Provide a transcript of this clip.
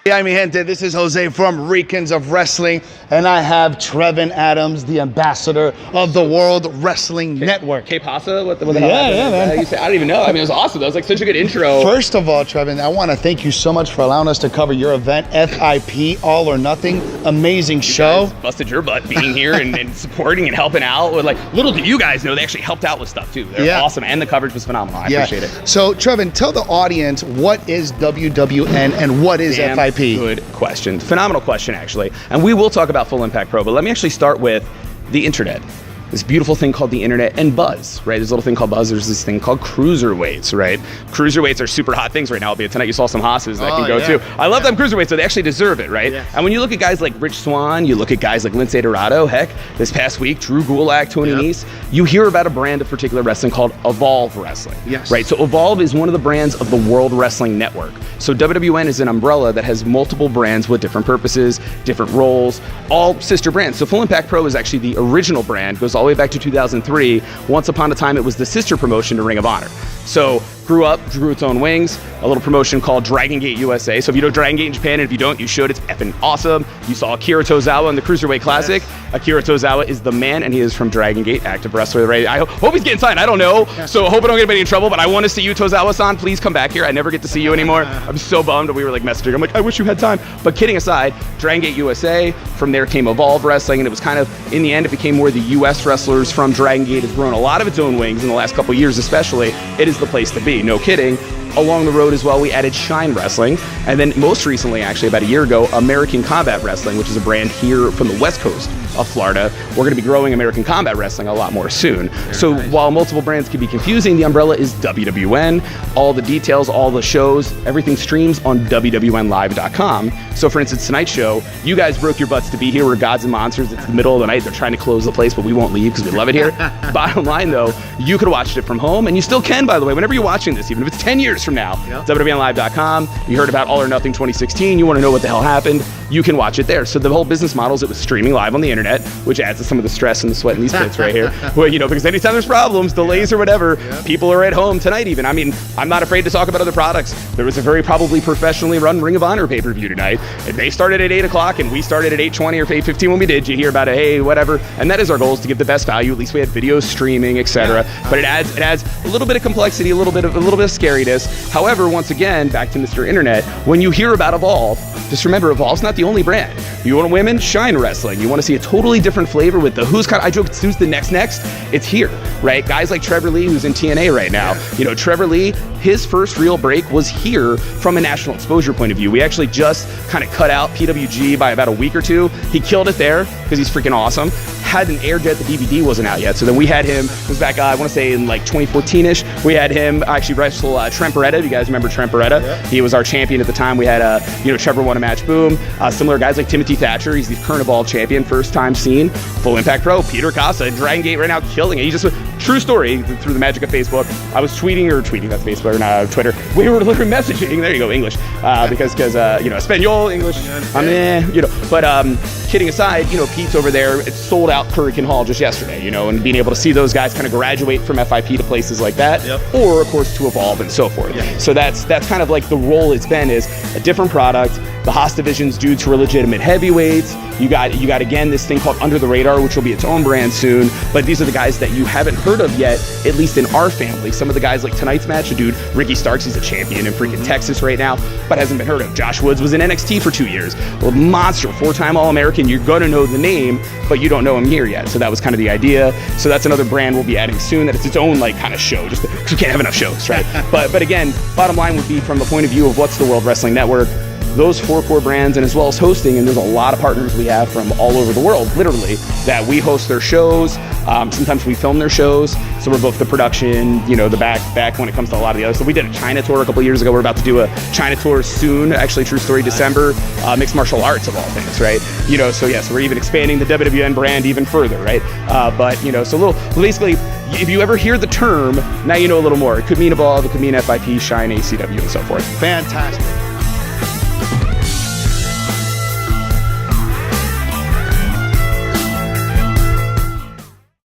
Hi, mi gente. This is Jose from Ricans of Wrestling, and I have Trevin Adams, the ambassador of the World Wrestling Network. K Pasa? What the hell happened? Yeah, man. I don't even know. I mean, it was awesome. That was like such a good intro. First of all, Trevin, I want to thank you so much for allowing us to cover your event, FIP, All or Nothing. Amazing show. You guys busted your butt being here and supporting and helping out. With, like, little do you guys know, they actually helped out with stuff too. They're awesome, and the coverage was phenomenal. I appreciate it. So, Trevin, tell the audience, what is WWN and what is FIP? Good question. Phenomenal question, actually. And we will talk about Full Impact Pro, but let me actually start with the internet. This beautiful thing called the internet and buzz, right? There's a little thing called buzz. There's this thing called cruiserweights, right? Cruiserweights are super hot things right now, albeit tonight you saw some hosses that can go too. I love them cruiserweights, so they actually deserve it, right? And when you look at guys like Rich Swann, you look at guys like Lince Dorado, heck, this past week, Drew Gulak, Tony Nese, you hear about a brand of particular wrestling called Evolve Wrestling, right? So Evolve is one of the brands of the World Wrestling Network. So WWN is an umbrella that has multiple brands with different purposes, different roles, all sister brands. So Full Impact Pro is actually the original brand, goes all the way back to 2003. Once upon a time, it was the sister promotion to Ring of Honor. So grew up, drew its own wings, a little promotion called Dragon Gate USA. So if you know Dragon Gate in Japan, and if you don't, you should. It's effing awesome. You saw Akira Tozawa in the Cruiserweight Classic. Akira Tozawa is the man, and he is from Dragon Gate, active wrestler. Right? I hope he's getting signed. I don't know. So I hope I don't get anybody in trouble, but I want to see you, Tozawa-san. Please come back here. I never get to see you anymore. I'm so bummed. We were like messaging. I'm like, I wish you had time. But kidding aside, Dragon Gate USA, from there came Evolve Wrestling, and it was kind of, in the end, it became more the US wrestlers from Dragon Gate. Has grown a lot of its own wings in the last couple of years, especially. It is the place to be. No kidding. Along the road as well, we added Shine Wrestling, and then most recently, actually about a year ago, American Combat Wrestling, which is a brand here from the West Coast of Florida. We're going to be growing American Combat Wrestling a lot more soon. So while multiple brands can be confusing, the umbrella is WWN. All the details, all the shows, everything streams on WWNlive.com. So for instance, tonight's show, you guys broke your butts to be here. We're gods and monsters. It's the middle of the night. They're trying to close the place, but we won't leave because we love it here. Bottom line though, you could have watched it from home, and you still can, by the way, whenever you're watching this, even if it's 10 years from now. WWNlive.com. You heard about All or Nothing 2016. You want to know what the hell happened, you can watch it there. So the whole business model is it was streaming live on the internet, which adds to some of the stress and the sweat in these pits right here. Well, you know, because anytime there's problems, delays or whatever, people are at home tonight even. I mean, I'm not afraid to talk about other products. There was a very probably professionally run Ring of Honor pay-per-view tonight. And they started at 8 o'clock and we started at 8:20 or 8:15 when we did. You hear about it, hey, whatever. And that is our goal, is to give the best value. At least we had video streaming, etc. But it adds a little bit of complexity, a little bit of scariness. However, once again, back to Mr. Internet, when you hear about Evolve, just remember, Evolve's not the only brand. You want women? Shine Wrestling. You want to see a totally different flavor with the who's kind of, I joke, who's the next? It's here, right? Guys like Trevor Lee, who's in TNA right now. You know, Trevor Lee, his first real break was here from a national exposure point of view. We actually just kind of cut out PWG by about a week or two. He killed it there because he's freaking awesome. Hadn't aired yet, the DVD wasn't out yet. So then we had him, it was back, I want to say in like 2014-ish, we had him actually wrestle Trent Beretta. You guys remember Trent Beretta? He was our champion at the time. We had, Trevor won a match, boom. Similar guys like Timothy Thatcher, he's the current Evolve champion, first time seen. Full Impact Pro, Peter Casa, Dragon Gate right now, killing it. He just, true story, through the magic of Facebook, I was tweeting, that's Facebook, or not Twitter. We were literally messaging, there you go, English, because Espanol, English, but kidding aside, Pete's over there, it's sold out Hurricane Hall just yesterday, and being able to see those guys kind of graduate from FIP to places like that, or of course to Evolve and so forth. So that's kind of like the role it's been, is a different product. The Haas division's dudes who are legitimate heavyweights. You got again this thing called Under the Radar, which will be its own brand soon. But these are the guys that you haven't heard of yet, at least in our family. Some of the guys like tonight's match, a dude, Ricky Starks, he's a champion in freaking Texas right now, but hasn't been heard of. Josh Woods was in NXT for 2 years. Well, monster, 4-time All-American. You're gonna know the name, but you don't know him here yet. So that was kind of the idea. So that's another brand we'll be adding soon. That it's its own like kind of show. Just because we can't have enough shows, right? but again, bottom line would be from the point of view of what's the World Wrestling Network. Those 4 core brands, and as well as hosting, and there's a lot of partners we have from all over the world, literally, that we host their shows. Sometimes we film their shows, so we're both the production, the back when it comes to a lot of the other. So we did a China tour a couple years ago. We're about to do a China tour soon, actually, true story, December, mixed martial arts of all things, right? So we're even expanding the WWN brand even further, right? Basically, if you ever hear the term, now you know a little more. It could mean Evolve, it could mean FIP, Shine, ACW, and so forth. Fantastic.